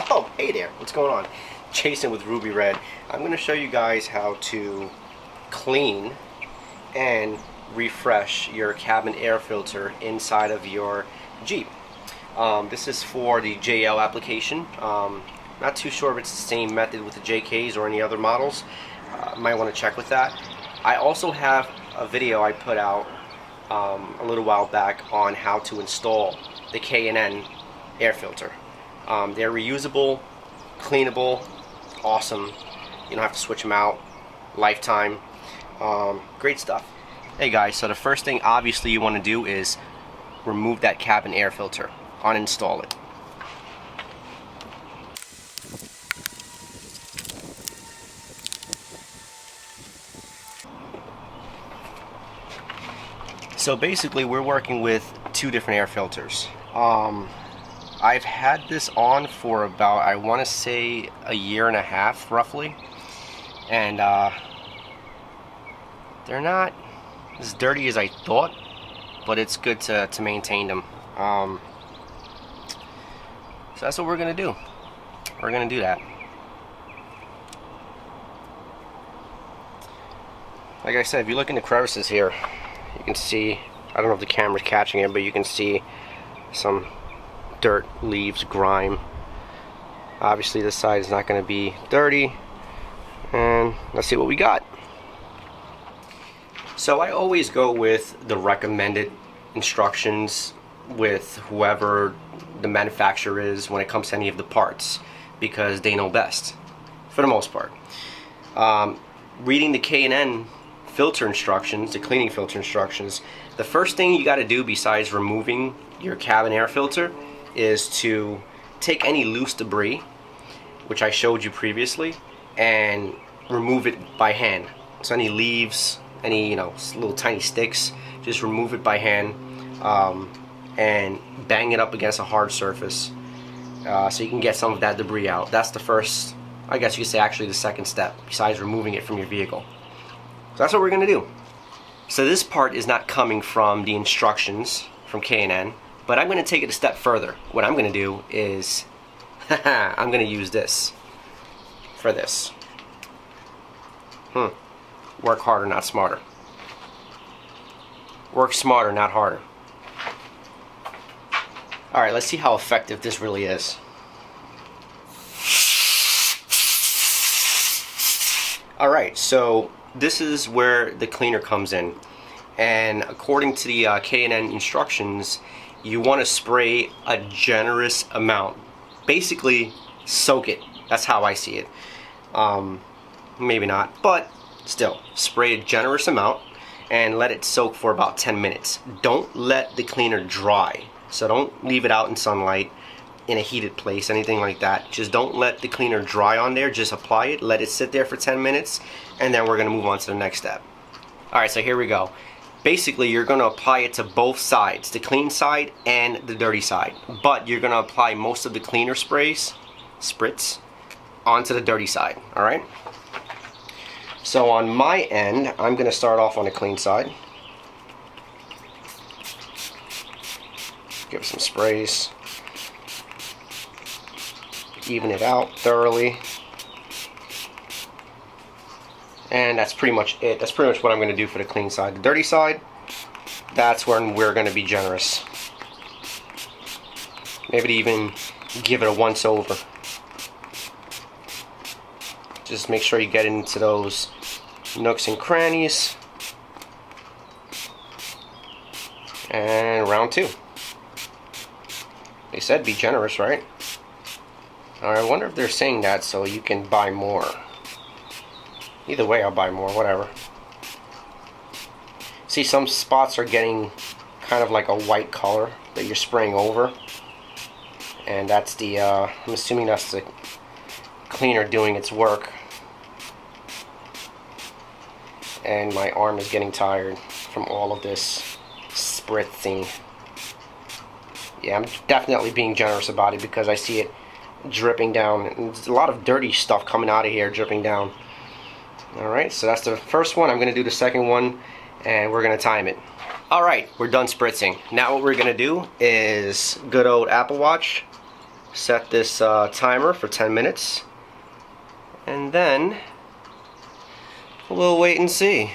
Oh, hey there, what's going on? Jason with Rubi-Red. I'm going to show you guys how to clean and refresh your cabin air filter inside of your Jeep. This is for the JL application. Not too sure if it's the same method with the JKs or any other models. Might want to check with that. I also have a video I put out a little while back on how to install the K&N air filter. They're reusable, cleanable, awesome. You don't have to switch them out, lifetime. Great stuff. Hey guys, so the first thing obviously you want to do is remove that cabin air filter, uninstall it. So basically we're working with two different air filters. I've had this on for about, I want to say, a year and a half roughly, and they're not as dirty as I thought, but it's good to maintain them. So that's what we're gonna do. We're gonna do that. Like I said, if you look in the crevices here, you can see, I don't know if the camera's catching it, but you can see some dirt, leaves, grime. Obviously this side is not going to be dirty, and let's see what we got. So I always go with the recommended instructions with whoever the manufacturer is when it comes to any of the parts, because they know best for the most part. Reading the K&N filter instructions, the cleaning filter instructions, the first thing you got to do besides removing your cabin air filter is to take any loose debris, which I showed you previously, and remove it by hand. So any leaves, any little tiny sticks, just remove it by hand, and bang it up against a hard surface, so you can get some of that debris out. That's the first, I guess you could say, actually the second step besides removing it from your vehicle. So that's what we're gonna do. So this part is not coming from the instructions from K&N, but I'm going to take it a step further. What I'm going to do is, I'm going to use this for this. Work harder, not smarter. Work smarter, not harder. Alright, let's see how effective this really is. Alright, so this is where the cleaner comes in. And according to the K&N instructions, you want to spray a generous amount. Basically, soak it. That's how I see it. Maybe not, but still, spray a generous amount and let it soak for about 10 minutes. Don't let the cleaner dry. So don't leave it out in sunlight, in a heated place, anything like that. Just don't let the cleaner dry on there. Just apply it, let it sit there for 10 minutes, and then we're going to move on to the next step. Alright, so here we go. Basically, you're going to apply it to both sides, the clean side and the dirty side. But you're going to apply most of the cleaner spritz, onto the dirty side, alright? So on my end, I'm going to start off on the clean side. Give it some sprays. Even it out thoroughly. And that's pretty much it. That's pretty much what I'm going to do for the clean side. The dirty side, that's when we're going to be generous. Maybe even give it a once over. Just make sure you get into those nooks and crannies. And round two. They said be generous, right? I wonder if they're saying that so you can buy more. Either way, I'll buy more, whatever. See, some spots are getting kind of like a white color that you're spraying over. And that's the, I'm assuming that's the cleaner doing its work. And my arm is getting tired from all of this spritzing. Yeah, I'm definitely being generous about it because I see it dripping down. And there's a lot of dirty stuff coming out of here dripping down. Alright, so that's the first one. I'm going to do the second one, and we're going to time it. Alright, we're done spritzing. Now what we're going to do is good old Apple Watch, set this timer for 10 minutes, and then we'll wait and see.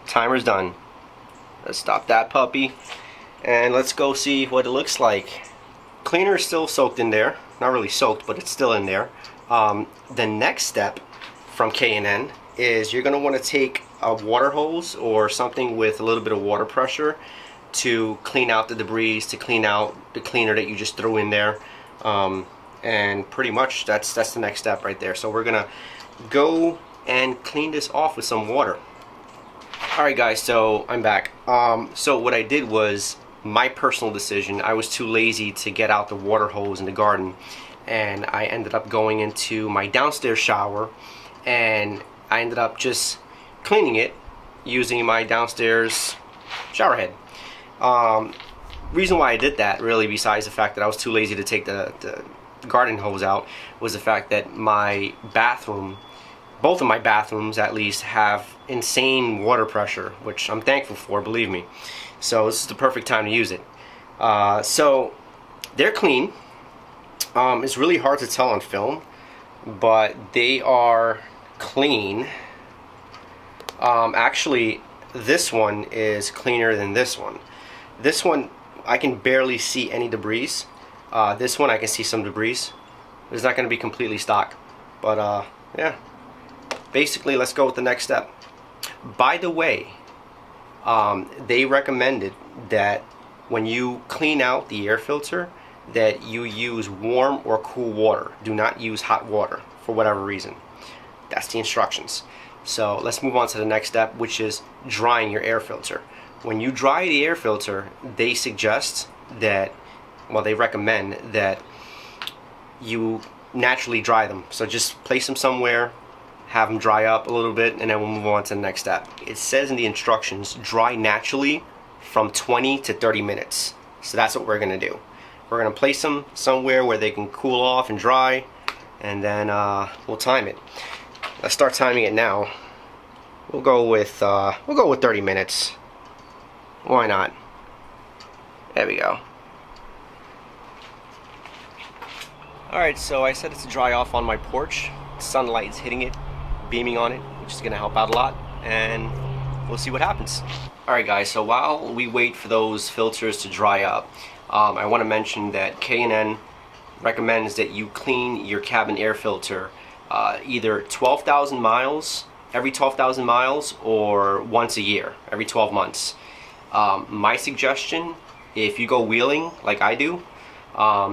Timer's done. Let's stop that puppy, and let's go see what it looks like. Cleaner is still soaked in there. Not really soaked, but it's still in there. The next step from K&N is you're going to want to take a water hose or something with a little bit of water pressure to clean out the debris, to clean out the cleaner that you just threw in there. And pretty much that's the next step right there. So we're going to go and clean this off with some water. Alright guys, so I'm back. So what I did was, my personal decision, I was too lazy to get out the water hose in the garden, and I ended up going into my downstairs shower, and I ended up just cleaning it using my downstairs shower head. Reason why I did that, really, besides the fact that I was too lazy to take the garden hose out, was the fact that my bathroom, both of my bathrooms at least, have insane water pressure, which I'm thankful for, believe me. So this is the perfect time to use it. So they're clean. It's really hard to tell on film, but they are clean. Actually, this one is cleaner than this one. This one, I can barely see any debris. This one, I can see some debris. It's not going to be completely stock, but yeah. Basically, let's go with the next step. By the way, they recommended that when you clean out the air filter, that you use warm or cool water. Do not use hot water for whatever reason. That's the instructions. So let's move on to the next step, which is drying your air filter. When you dry the air filter, they suggest that, well, they recommend that you naturally dry them. So just place them somewhere, have them dry up a little bit, and then we'll move on to the next step. It says in the instructions, dry naturally from 20 to 30 minutes. So that's what we're going to do. We're going to place them somewhere where they can cool off and dry, and then we'll time it. Let's start timing it now. We'll go with 30 minutes. Why not? There we go. Alright, so I set it to dry off on my porch. Sunlight's hitting it, beaming on it, which is going to help out a lot, and we'll see what happens. Alright guys, so while we wait for those filters to dry up, I want to mention that K&N recommends that you clean your cabin air filter either 12,000 miles, every 12,000 miles, or once a year, every 12 months. My suggestion, if you go wheeling like I do,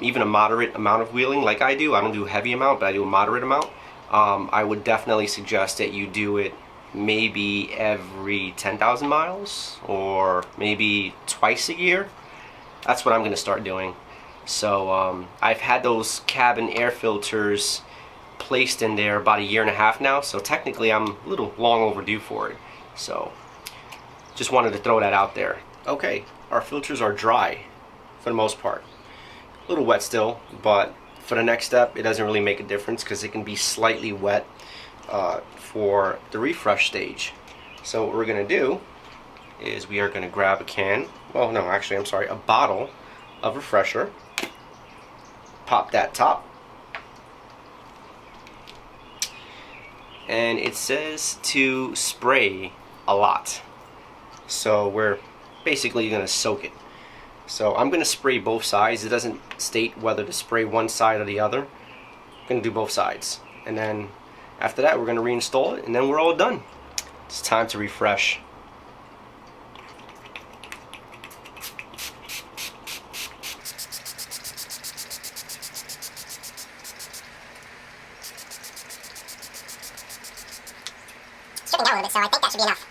even a moderate amount of wheeling like I do, I don't do a heavy amount, but I do a moderate amount, I would definitely suggest that you do it maybe every 10,000 miles, or maybe twice a year. That's what I'm going to start doing. So I've had those cabin air filters placed in there about 1.5 years now, so technically I'm a little long overdue for it. So just wanted to throw that out there. Okay, our filters are dry for the most part. A little wet still, but for the next step it doesn't really make a difference because it can be slightly wet for the refresh stage. So what we're going to do is we are going to grab a can, well no, actually I'm sorry, a bottle of refresher, pop that top, and it says to spray a lot, so we're basically going to soak it. So I'm going to spray both sides. It doesn't state whether to spray one side or the other. I'm going to do both sides, and then after that we're going to reinstall it, and then we're all done. It's time to refresh. Stripping down a little bit, so I think that should be enough.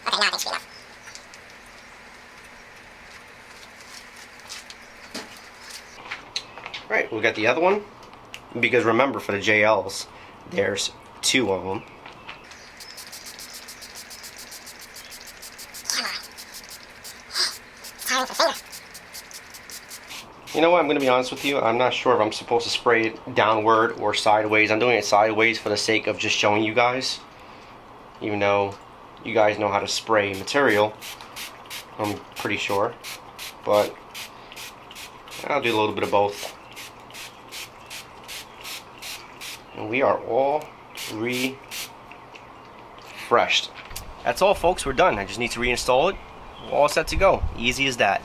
Okay, now I think it should be enough. Alright, we got the other one, because remember, for the JLs, there's 2 of them. Time for finger. You know what, I'm going to be honest with you, I'm not sure if I'm supposed to spray it downward or sideways. I'm doing it sideways for the sake of just showing you guys, even though you guys know how to spray material. I'm pretty sure, but I'll do a little bit of both. And we are all refreshed. That's all, folks. We're done. I just need to reinstall it. We're all set to go. Easy as that.